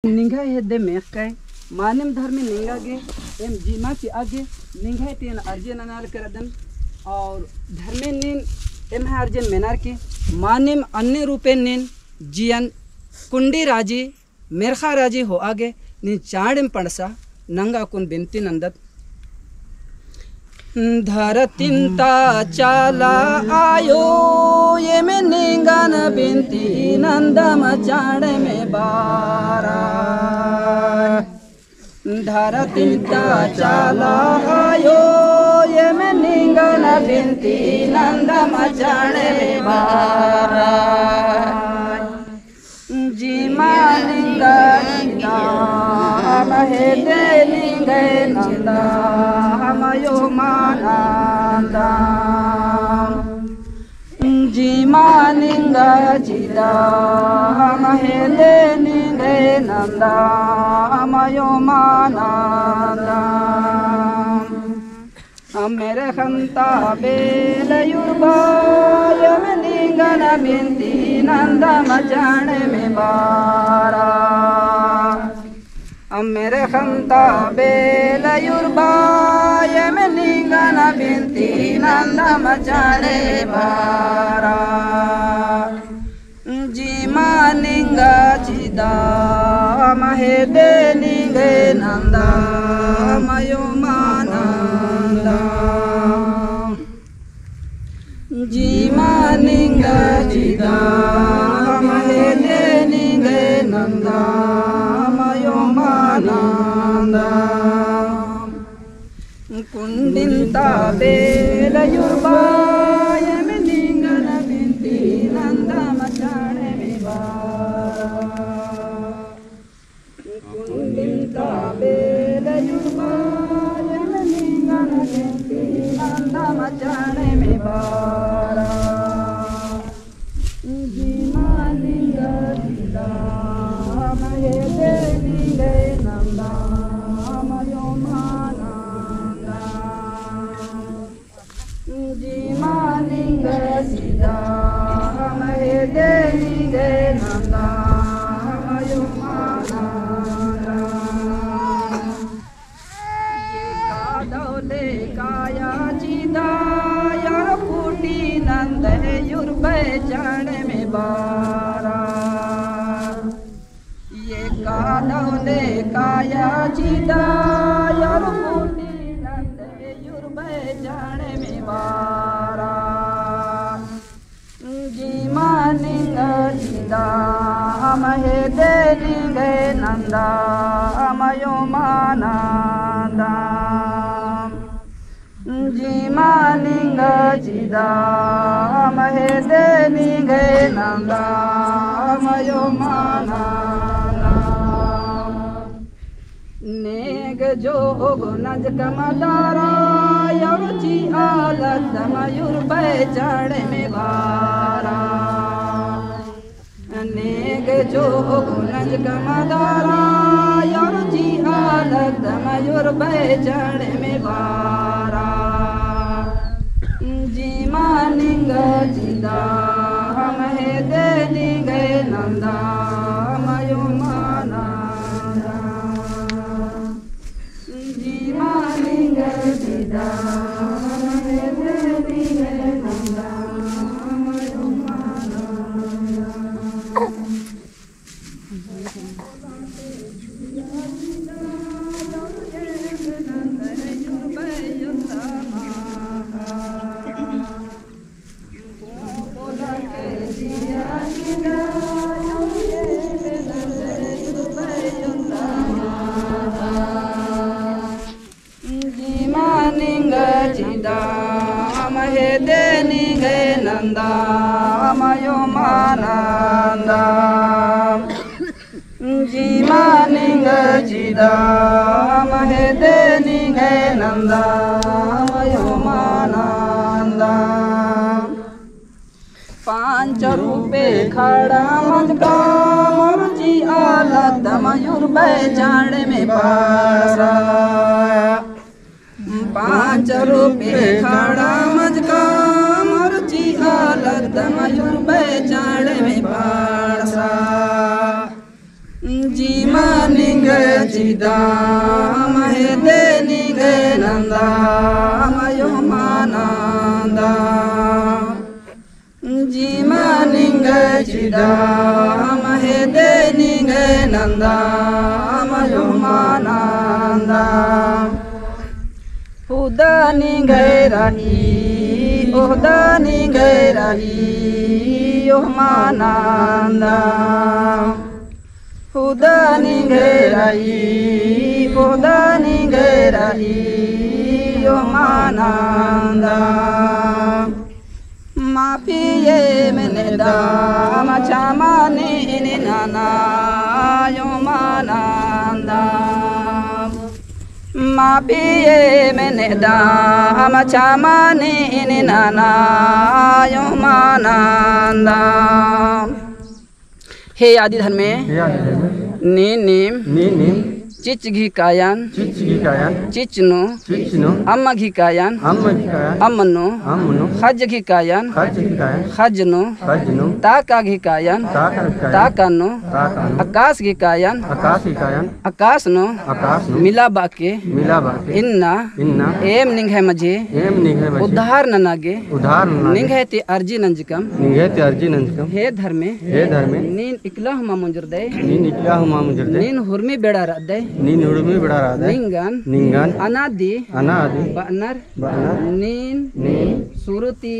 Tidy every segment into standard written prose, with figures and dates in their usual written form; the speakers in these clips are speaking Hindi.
निंगा हे दे मेक काय मानिम धर्मी निंगागे एम जीमा ची आगे निंगा तेन अर्जन अनाल करदन और धर्मे निन एम है अर्जन मेनार के मानिम अन्य रूपे निन जियन कुंडी राजी मेरखा राजी हो आगे निन चाड़म पड़सा नंगा कुन बिनती नंदत धरतिंता चाला आयो ये में निंगन बिनती नंदम चाड़े में बारा धरतिंता चाला आयो ये में निंगन बिनती नंदम चाड़े में बारा जीमा निंगा महे दे निंगे नंदा हमयो मानंदा जीमा निंगा जिदा महे दे निंगे नंदा हमयो मानंदा मेरे खंता बेल युर्बा यम निंगन बिनती नंदा मचाने में बारा मेरे खंता बेल युर्बा यम निंगन बिनती नंदा मचाने बारा जीमा निंगा चिदा महे दे निंगे नंदा मयो मानंदा जीमा निंगा चिदा महे दे निंगे नंदा मयो मानंदा कुंडिंता बेल युर्बा यम निंगन बिनती नंदा मचाने में बारा कुंडिंता बेल युर्बा यम निंगन बिनती नंदा मचाने में बारा जीमा निंगा जिदा महे दे निंगे नंदा मयो मानंदा जीमा निंगा जिदा महे दे निंगे नंदा मयो मानंदा ये कादौले काया जिदा यार फूटी नंद युर्बे जाने में बारा ये कादौले काया जिदा यार फूटी नंद युर्बे जाने में बारा जीमा निंगा जिदा महे दे निंगे नंदा मयो मानंदा जीमा निंगा जिदा महे दे निंगे नंदा मयो मानंदा नेग जोग नज कमदारा यवची आलत मयूर बेचाड़े में बारा नेग जोग नज कमदारा यवची आलत मयूर बेचाड़े में बारा जीमा निंगा जिदा महे दे निंगे नंदा मयो मानंदा जीमा निंगा जिदा महे दे निंगे नंदा मयो मानंदा महे दे निंगे नंदा मयो मानंदा जीमा निंगा जिदा महे दे निंगे नंदा मयो मानंदा पांच रूपे खड़ा मजका मरुची आलत मयूर बेचाड़े में बारा पांच रूपे खड़ा मजका मरुची आलत मयूर बेचाड़े में बारा जीमा निंगे चिदाम हेदे निंगे नंदाम योमानंदा जीमा निंगे चिदाम हेदे निंगे नंदाम योमानंदा उदा निंगे रही उदा निंगे रही योमानंदा उदा निंगे रही उदा निंगे रही योमानंदा मापिये मैंने दाम चामाने इन नाना योमानंदा मापिये मैंने दाम चामाने इन नाना योमानंदा हे आदि धर्म में नीम चिच घिकायन चिचनो अम्म घिकायन अम्मनो खज घिकायन खजनो ताका घिकायन ताकानो आकाश घिकायन आकाशनो मिला बाके इन्ना एम निंगे मजे उद्धार ननागे निंगे ते अर्जी नंजकम हे धर्मे नीन इकला हुमा मुंजर दे नीन हुरमी बेड़ा रद दे निंगन अनादि बनर नीन सुरुति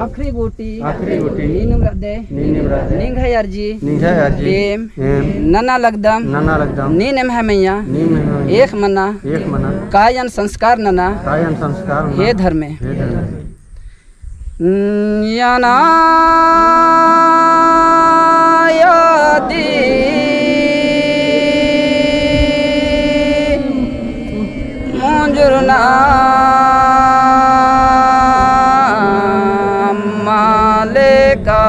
आखरी गोटी नीन रदे निंगे अर्जी एम नना लगदम नीन एम है मैया एक मना कायन संस्कार नना हे धर्मे याना यादी मुंजुरना मालेका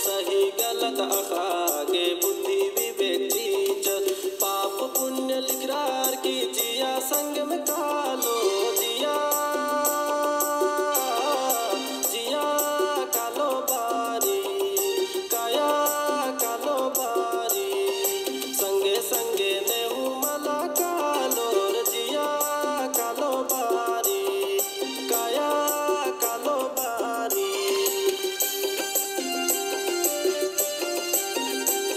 सही गलत अखा के